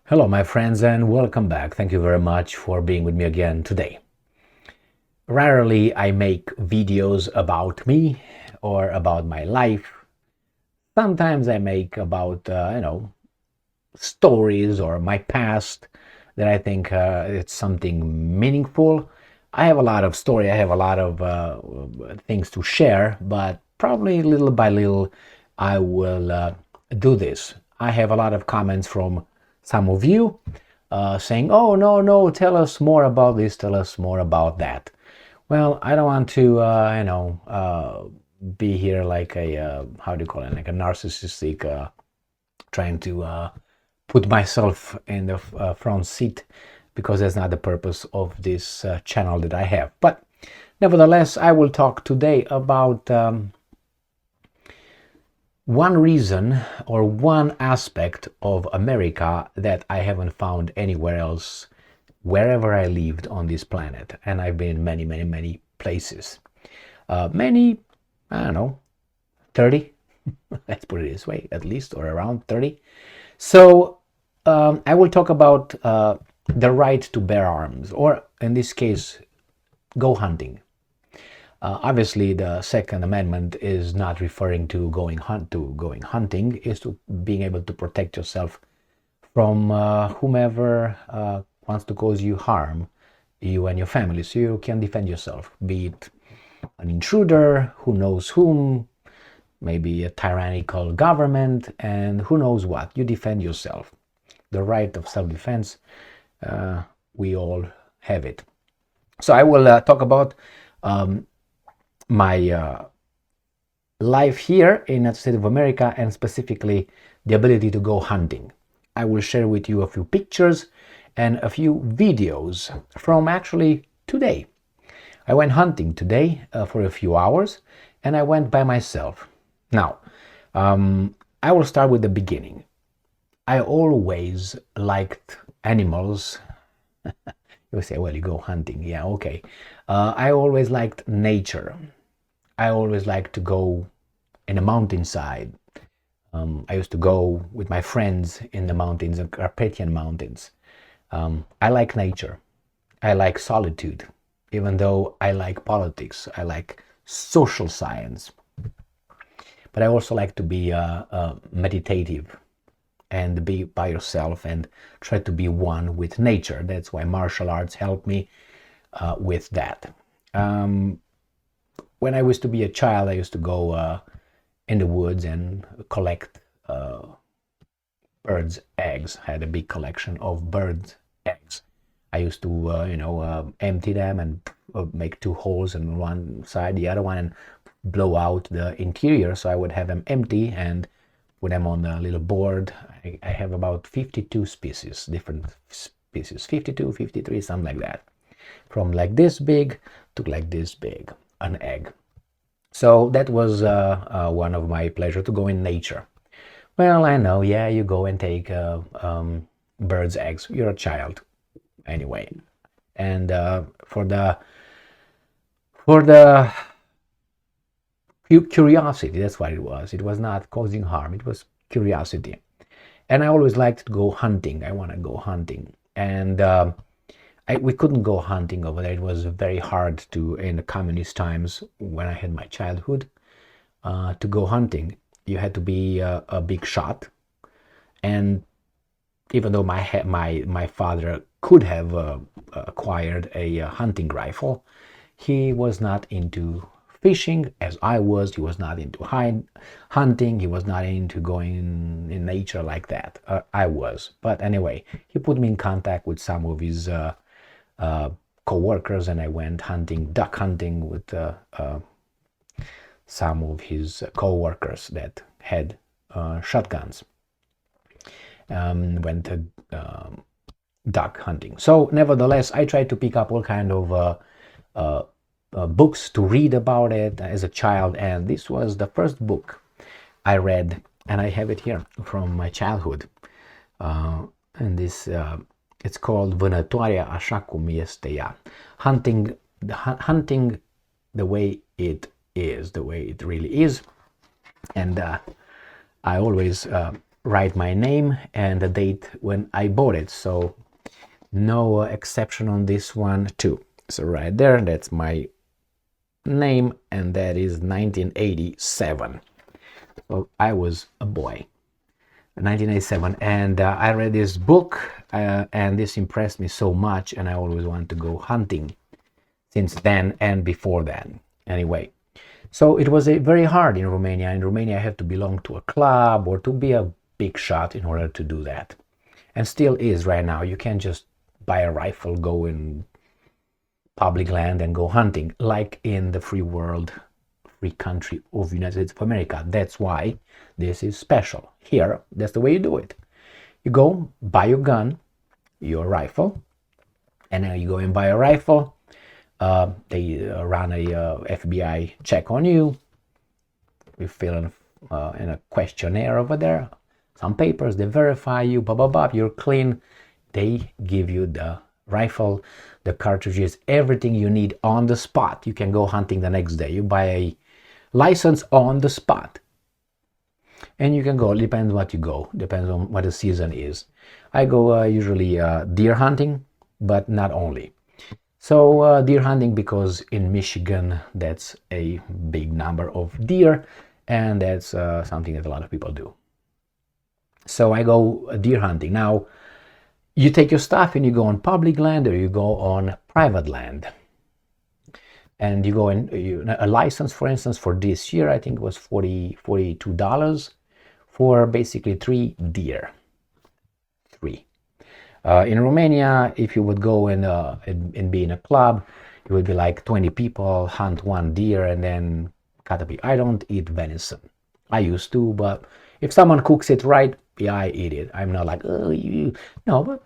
Hello, my friends, and welcome back. Thank you very much for being with me again today. Rarely I make videos about me or about my life. Sometimes I make about, stories or my past that I think it's something meaningful. I have a lot of story. I have a lot of things to share, but probably little by little I will do this. I have a lot of comments from some of you saying, "Oh, no, no, tell us more about this, tell us more about that." Well, I don't want to, be here like a, how do you call it, like a narcissistic, trying to put myself in the front seat, because that's not the purpose of this channel that I have. But nevertheless, I will talk today about one reason or one aspect of America that I haven't found anywhere else, wherever I lived on this planet. And I've been in many, many, many places. Many, I don't know, 30, let's put it this way, at least, or around 30. So I will talk about the right to bear arms, or in this case, go hunting. Obviously, the Second Amendment is not referring to going hunting, is to being able to protect yourself from whomever wants to cause you harm, you and your family, so you can defend yourself, be it an intruder, who knows whom, maybe a tyrannical government, and who knows what. You defend yourself. The right of self-defense, we all have it. So I will talk about my life here in the United States of America, and specifically the ability to go hunting. I will share with you a few pictures and a few videos from actually today. I went hunting today for a few hours, and I went by myself. Now, I will start with the beginning. I always liked animals. You say, well, you go hunting. Yeah, okay. I always liked nature. I always liked to go in a mountainside. I used to go with my friends in the mountains, the Carpathian Mountains. I like nature. I like solitude, even though I like politics. I like social science. But I also like to be meditative and be by yourself and try to be one with nature. That's why martial arts help me with that. When I used to be a child, I used to go in the woods and collect birds' eggs. I had a big collection of birds' eggs. I used to, empty them and make two holes on one side, the other one, and blow out the interior. So I would have them empty and put them on a little board. I have about 52 species, different species, 52, 53, something like that. From like this big to like this big, an egg. So that was one of my pleasure, to go in nature. Well, I know, yeah, you go and take birds' eggs. You're a child, anyway. And for the curiosity, that's what it was. It was not causing harm. It was curiosity. And I always liked to go hunting. I want to go hunting. And we couldn't go hunting over there. It was very hard to, in the communist times when I had my childhood, to go hunting. You had to be a big shot. And even though my father could have acquired a hunting rifle, he was not into fishing as I was. He was not into hunting. He was not into going in nature like that. I was. But anyway, he put me in contact with some of his co-workers, and I went hunting, duck hunting with some of his co-workers that had shotguns. Went duck hunting. So nevertheless, I tried to pick up all kind of books to read about it as a child, and this was the first book I read, and I have it here from my childhood. And this it's called Vânătoarea așa cum este ea. Hunting the way it is, the way it really is. And I always write my name and the date when I bought it, so no exception on this one too. So right there, that's my name, and that is 1987. Well, I was a boy, 1987, and I read this book, and this impressed me so much, and I always wanted to go hunting since then and before then. Anyway, so it was very hard in Romania. In Romania, I have to belong to a club or to be a big shot in order to do that, and still is right now. You can't just buy a rifle, go in public land and go hunting like in the free world, free country of the United States of America. That's why this is special. Here, that's the way you do it. You go buy your gun, your rifle, and then you go and buy a rifle. They run a FBI check on you. You fill in a questionnaire over there, some papers, they verify you, blah, blah, blah, you're clean. They give you the rifle, the cartridges, everything you need on the spot. You can go hunting the next day. You buy a license on the spot. And you can go, depends what you go, depends on what the season is. I go usually deer hunting, but not only. So deer hunting because in Michigan, that's a big number of deer, and that's something that a lot of people do. So I go deer hunting. Now, you take your stuff and you go on public land or you go on private land. And you go in, a license, for instance, for this year, I think it was $42 for basically 3 deer. 3. In Romania, if you would go and be in a club, it would be like 20 people, hunt 1 deer and then cut a piece. I don't eat venison. I used to, but if someone cooks it right, yeah, I eat it. I'm not like, oh, no, but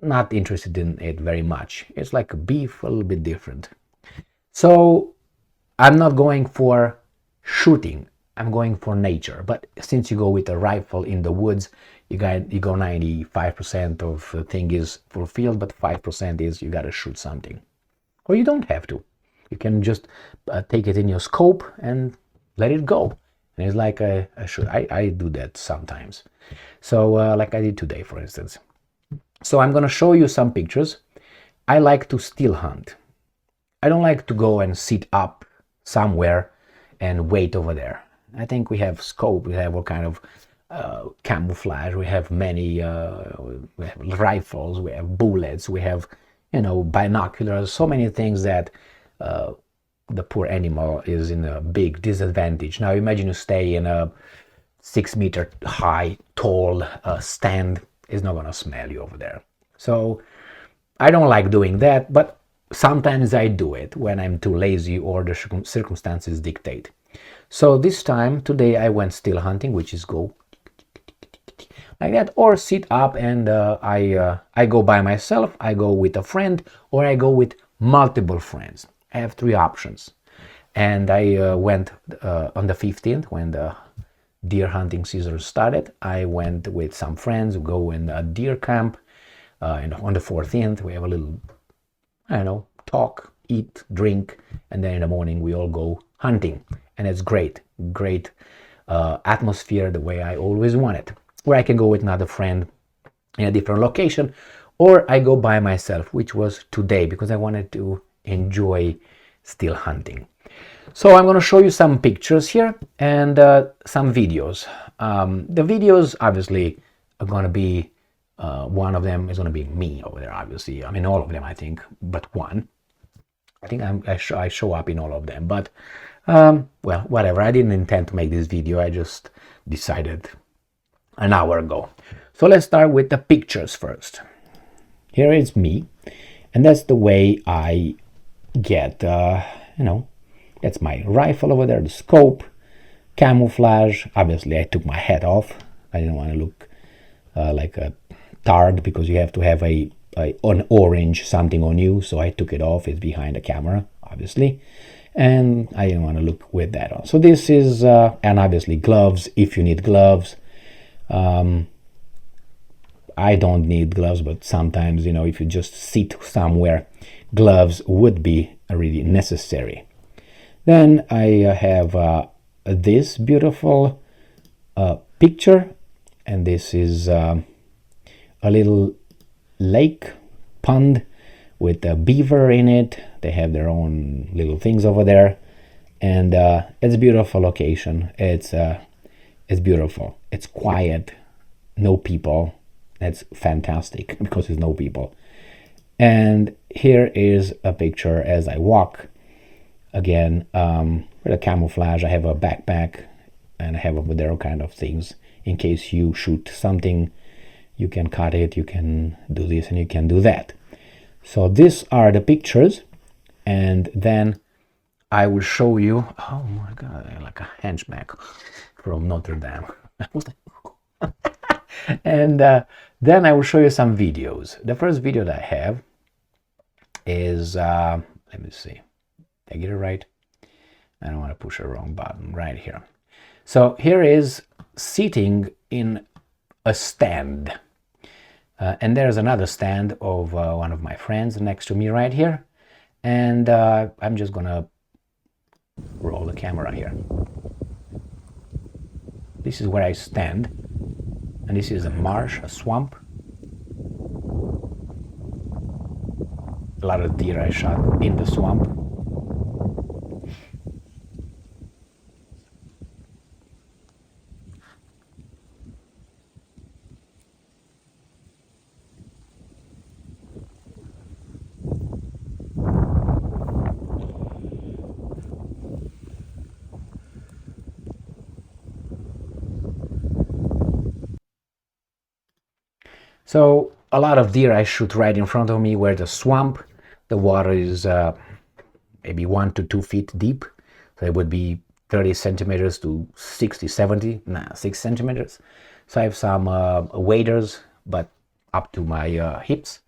not interested in it very much. It's like beef, a little bit different. So I'm not going for shooting. I'm going for nature. But since you go with a rifle in the woods, you go 95% of the thing is fulfilled, but 5% is you got to shoot something. Or you don't have to. You can just take it in your scope and let it go. And it's like a shoot. I do that sometimes. So like I did today, for instance. So I'm going to show you some pictures. I like to still hunt. I don't like to go and sit up somewhere and wait over there. I think we have scope, we have all kind of camouflage, we have many, we have rifles, we have bullets, we have, binoculars, so many things that the poor animal is in a big disadvantage. Now imagine you stay in a 6-meter high, tall stand. It's not going to smell you over there. So I don't like doing that, but sometimes I do it when I'm too lazy or the circumstances dictate. So this time, today, I went still hunting, which is go like that, or sit up and I go by myself, I go with a friend, or I go with multiple friends. I have 3 options. And I went on the 15th when the deer hunting season started. I went with some friends, go in a deer camp, and on the 14th we have a little, talk, eat, drink, and then in the morning we all go hunting. And it's great atmosphere, the way I always want it, where I can go with another friend in a different location, or I go by myself, which was today because I wanted to enjoy still hunting. So I'm going to show you some pictures here and some videos. The videos obviously are going to be, one of them is going to be me over there, obviously. I mean, all of them, I think, but one. I think I show up in all of them, but well, whatever. I didn't intend to make this video. I just decided an hour ago. So let's start with the pictures first. Here is me, and that's the way I get, that's my rifle over there, the scope, camouflage. Obviously, I took my hat off. I didn't want to look like a tard because you have to have an orange something on you, so I took it off. It's behind the camera, obviously, and I didn't want to look with that on. So this is, and obviously gloves if you need gloves. I don't need gloves, but sometimes, if you just sit somewhere, gloves would be really necessary. Then I have this beautiful picture. and this is a little lake pond with a beaver in it. They have their own little things over there, and it's a beautiful location. It's beautiful. It's quiet, no people. That's fantastic because there's no people. And here is a picture as I walk. Again, with a camouflage. I have a backpack, and I have over there all kind of things in case you shoot something. You can cut it, you can do this, and you can do that. So these are the pictures, and then I will show you. Oh my God, like a henchback from Notre Dame. And then I will show you some videos. The first video that I have is, let me see, did I get it right? I don't want to push the wrong button right here. So here is sitting in a stand. And there's another stand of one of my friends next to me right here. And I'm just gonna roll the camera here. This is where I stand. And this is a marsh, a swamp. A lot of deer I shot in the swamp. So a lot of deer I shoot right in front of me where the swamp, the water is maybe 1 to 2 feet deep. So it would be 30 centimeters to 60, 70, 6 centimeters. So I have some waders, but up to my hips.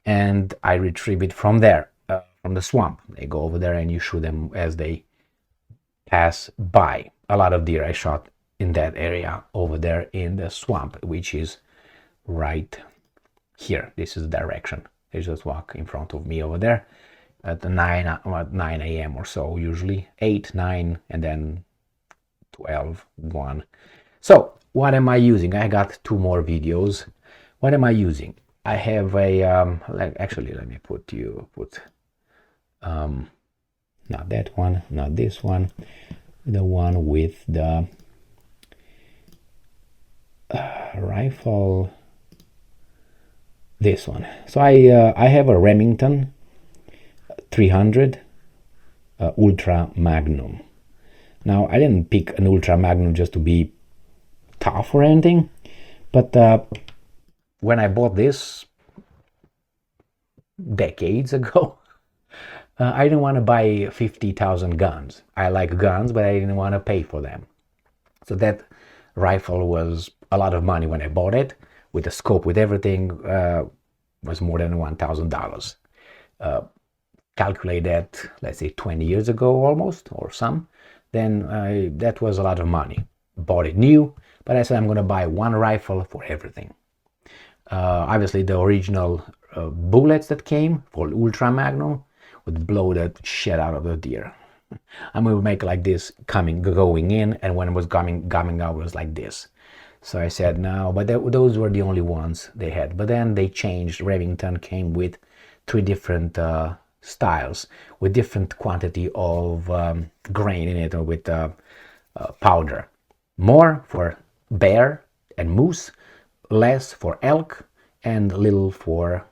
And I retrieve it from there, from the swamp. They go over there and you shoot them as they pass by. A lot of deer I shot in that area over there in the swamp, which is right here. This is the direction. They just walk in front of me over there at 9 a.m. or so, usually 8, 9, and then 12, 1. So what am I using? I got 2 more videos. What am I using? I have a actually let me put not that one, not this one, the one with the rifle, this one. So I have a Remington 300 Ultra Magnum. Now I didn't pick an Ultra Magnum just to be tough or anything, but when I bought this decades ago, I didn't want to buy 50,000 guns. I like guns, but I didn't want to pay for them. So that rifle was a lot of money when I bought it. With the scope, with everything, was more than $1,000. Calculate that, let's say 20 years ago almost, or some, then that was a lot of money. Bought it new, but I said I'm going to buy one rifle for everything. Obviously the original bullets that came for Ultra Magnum would blow that shit out of the deer. I'm going to make like this going in, and when it was coming out, it was like this. So I said no, but those were the only ones they had. But then they changed. Remington came with 3 different styles with different quantity of grain in it, or with powder. More for bear and moose, less for elk, and little for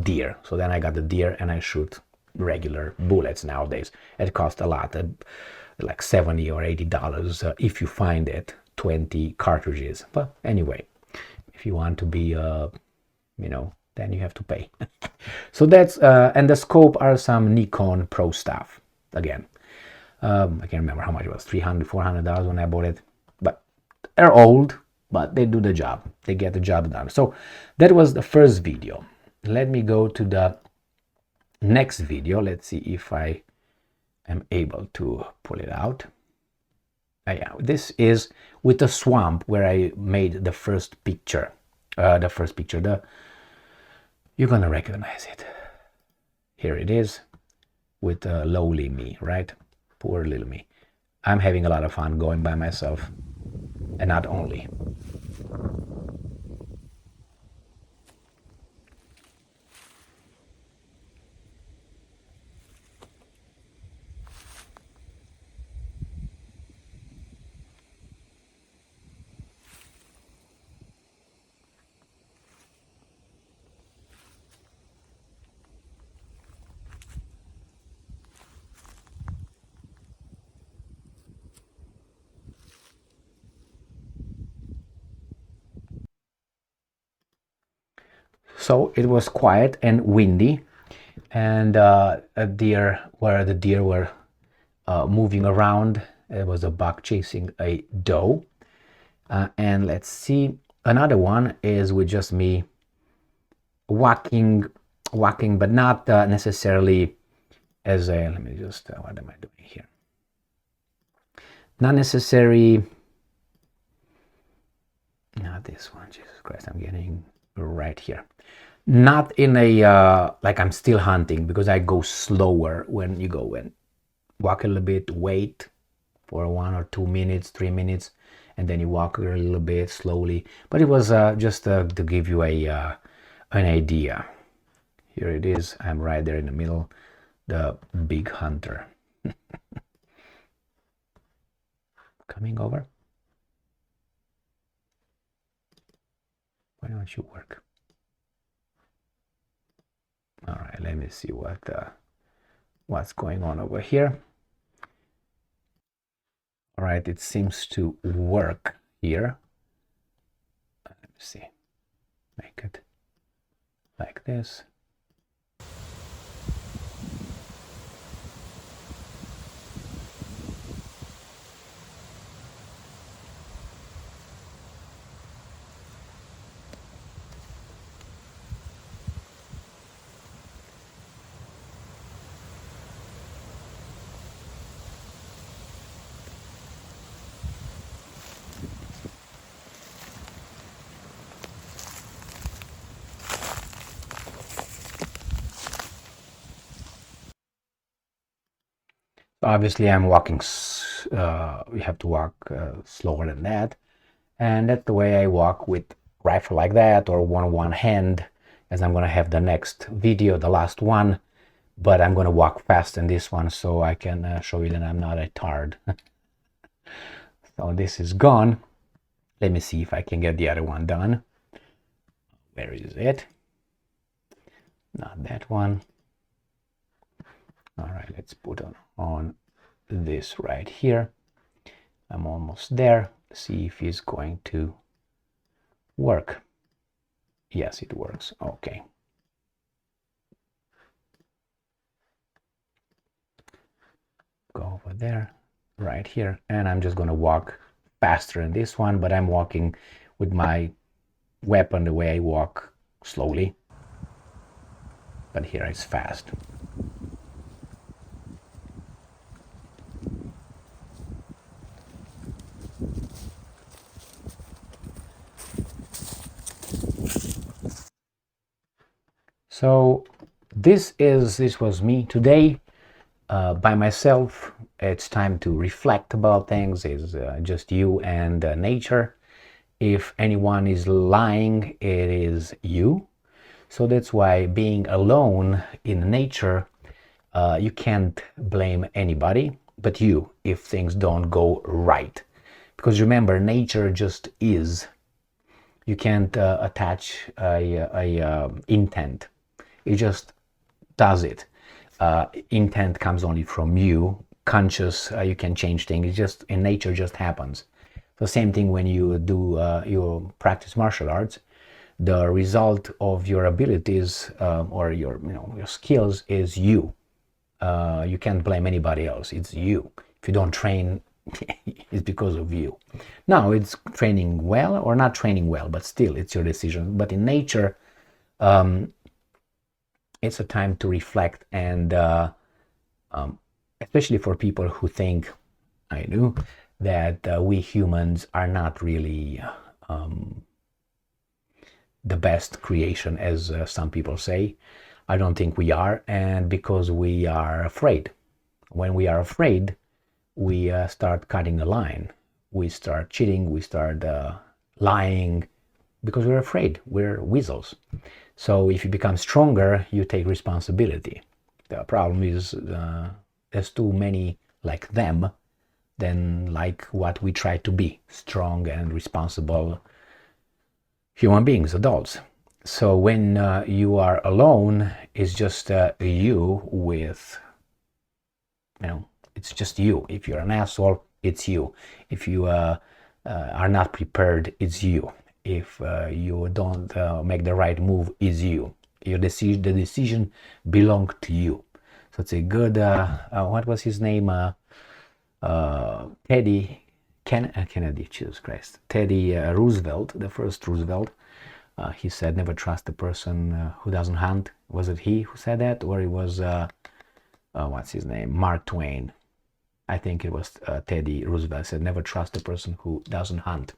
deer. So then I got the deer and I shoot regular bullets nowadays. It costs a lot, like $70 or $80 if you find it, 20 cartridges. But anyway, if you want to be then you have to pay. So that's and the scope are some Nikon Pro stuff. Again, I can't remember how much it was, $300, $400 when I bought it, but they're old, but they do the job. They get the job done. So that was the first video. Let me go to the next video. Let's see if I am able to pull it out. Yeah, this is with the swamp where I made the first picture. You're gonna recognize it. Here it is with lowly me, right? Poor little me. I'm having a lot of fun going by myself, and not only. So it was quiet and windy, and a deer, where the deer were moving around. There was a buck chasing a doe. And let's see, another one is with just me walking, but not necessarily as a, let me just, what am I doing here? Not necessarily, not this one, Jesus Christ, I'm getting right here. Not in a, like I'm still hunting, because I go slower when you go and walk a little bit, wait for 1 or 2 minutes, 3 minutes, and then you walk a little bit slowly. But it was just to give you an idea. Here it is, I'm right there in the middle, the big hunter. Coming over. Why don't you work? All right, let me see what's going on over here. All right, it seems to work here. Let me see. Make it like this. Obviously, I'm walking, we have to walk slower than that. And that's the way I walk with rifle like that, or one hand, as I'm going to have the next video, the last one. But I'm going to walk fast in this one so I can show you that I'm not a tard. So this is gone. Let me see if I can get the other one done. Where is it? Not that one. All right, let's put on this right here. I'm almost there. See if it's going to work. Yes, it works. Okay. Go over there, right here, and I'm just going to walk faster in this one, but I'm walking with my weapon the way I walk slowly. But here it's fast. So this was me today, by myself. It's time to reflect about things. It's just you and nature. If anyone is lying, it is you. So that's why being alone in nature, you can't blame anybody but you if things don't go right. Because remember, nature just is. You can't attach a intent. It just does it. Intent comes only from you. Conscious, you can change things. It just, in nature, just happens. So same thing when you do your practice martial arts. The result of your abilities or your skills is you. You can't blame anybody else. It's you. If you don't train, it's because of you. Now it's training well or not training well, but still it's your decision. But in nature, it's a time to reflect, and especially for people who think, I do, that we humans are not really the best creation, as some people say. I don't think we are, and because we are afraid. When we are afraid, we start cutting the line. We start cheating, we start lying, because we're afraid. We're weasels. So if you become stronger, you take responsibility. The problem is there's too many like them than like what we try to be, strong and responsible human beings, adults. So when you are alone, it's just you with, it's just you. If you're an asshole, it's you. If you are not prepared, it's you. If you don't make the right move, it's you. The decision belongs to you. So it's a good, what was his name? Kennedy, Jesus Christ. Teddy Roosevelt, the first Roosevelt. He said, never trust a person who doesn't hunt. Was it he who said that? Or it was, what's his name? Mark Twain. I think it was Teddy Roosevelt said, never trust a person who doesn't hunt.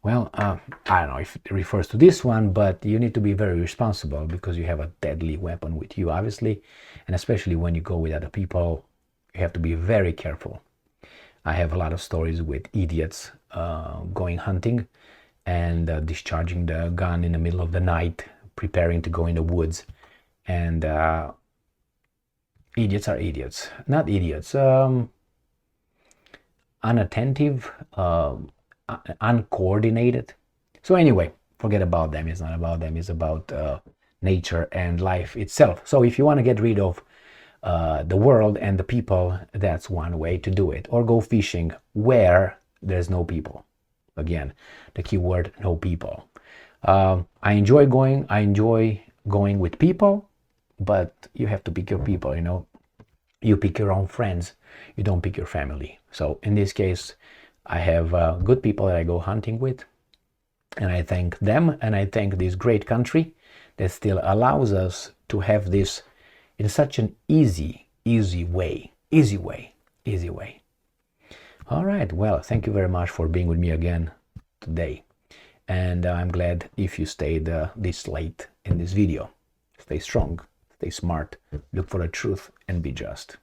Well, I don't know if it refers to this one, but you need to be very responsible because you have a deadly weapon with you, obviously. And especially when you go with other people, you have to be very careful. I have a lot of stories with idiots going hunting and discharging the gun in the middle of the night, preparing to go in the woods. And idiots are idiots. Not idiots. Unattentive, uncoordinated. So anyway, forget about them. It's not about them. It's about nature and life itself. So if you want to get rid of the world and the people, that's one way to do it. Or go fishing where there's no people. Again, the key word, no people. I enjoy going with people, but you have to pick your people, You pick your own friends. You don't pick your family. So in this case, I have good people that I go hunting with, and I thank them, and I thank this great country that still allows us to have this in such an easy way. All right, well, thank you very much for being with me again today, and I'm glad if you stayed this late in this video. Stay strong, stay smart, look for the truth, and be just.